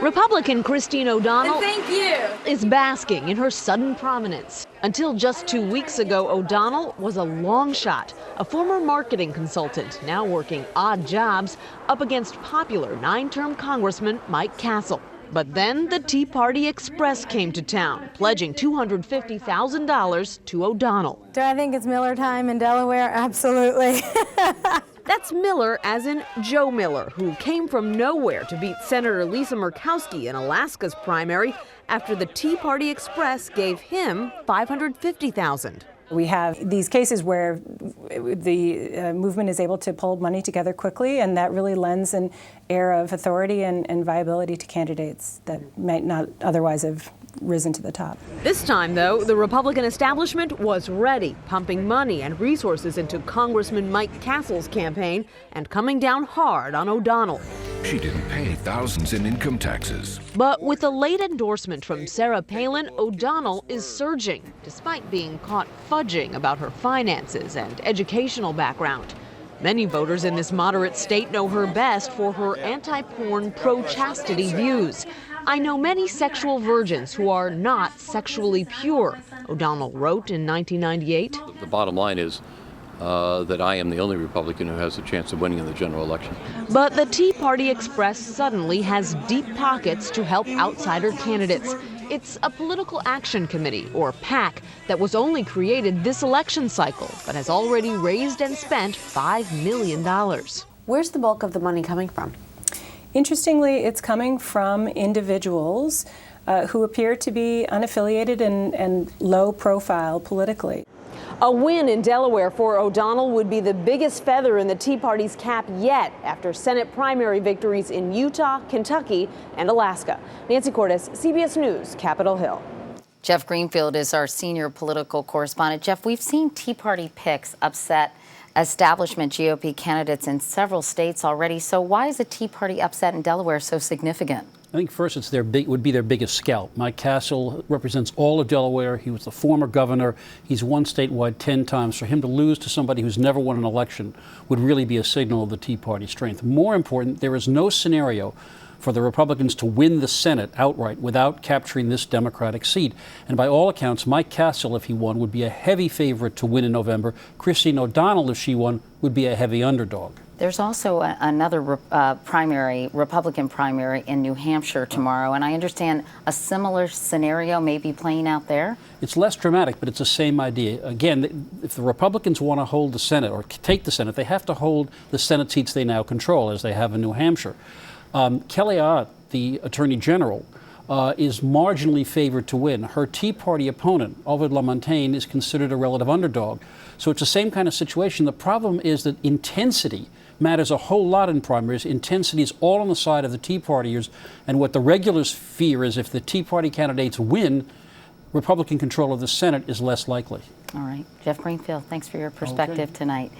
Republican Christine O'Donnell is basking in her sudden prominence. Until just 2 weeks ago, O'Donnell was a long shot, a former marketing consultant, now working odd jobs up against popular 9-term Congressman Mike Castle. But then the Tea Party Express came to town, pledging $250,000 to O'Donnell. Do I think it's Miller time in Delaware? Absolutely. That's Miller, as in Joe Miller, who came from nowhere to beat Senator Lisa Murkowski in Alaska's primary after the Tea Party Express gave him $550,000. We have these cases where the movement is able to pull money together quickly, and that really lends an air of authority and viability to candidates that might not otherwise have risen to the top. This time, though, the Republican establishment was ready, pumping money and resources into Congressman Mike Castle's campaign and coming down hard on O'Donnell. She didn't pay thousands in income taxes. But with a late endorsement from Sarah Palin, O'Donnell is surging, despite being caught fudging about her finances and educational background. Many voters in this moderate state know her best for her anti-porn, pro-chastity views. I know many sexual virgins who are not sexually pure, O'Donnell wrote in 1998. The bottom line is that I am the only Republican who has a chance of winning in the general election. But the Tea Party Express suddenly has deep pockets to help outsider candidates. It's a political action committee, or PAC, that was only created this election cycle, but has already raised and spent $5 million. Where's the bulk of the money coming from? Interestingly, it's coming from individuals who appear to be unaffiliated and low profile politically. A win in Delaware for O'Donnell would be the biggest feather in the Tea Party's cap yet after Senate primary victories in Utah, Kentucky, and Alaska. Nancy Cordes, CBS News, Capitol Hill. Jeff Greenfield is our senior political correspondent. Jeff, we've seen Tea Party picks upset establishment GOP candidates in several states already. So why is the Tea Party upset in Delaware so significant? I think first it's would be their biggest scalp. Mike Castle represents all of Delaware. He was the former governor. He's won statewide 10 times. For him to lose to somebody who's never won an election would really be a signal of the Tea Party strength. More important, there is no scenario for the Republicans to win the Senate outright without capturing this Democratic seat. And by all accounts, Mike Castle, if he won, would be a heavy favorite to win in November. Christine O'Donnell, if she won, would be a heavy underdog. There's also another Republican primary in New Hampshire tomorrow, and I understand a similar scenario may be playing out there. It's less dramatic, but it's the same idea. Again, if the Republicans want to hold the Senate or take the Senate, they have to hold the Senate seats they now control, as they have in New Hampshire. Kelly Ayotte, the Attorney General, is marginally favored to win. Her Tea Party opponent, Ovid LaMontagne, is considered a relative underdog. So it's the same kind of situation. The problem is that intensity matters a whole lot in primaries. Intensity is all on the side of the Tea Partiers, and what the regulars fear is if the Tea Party candidates win, Republican control of the Senate is less likely. All right. Jeff Greenfield, thanks for your perspective tonight.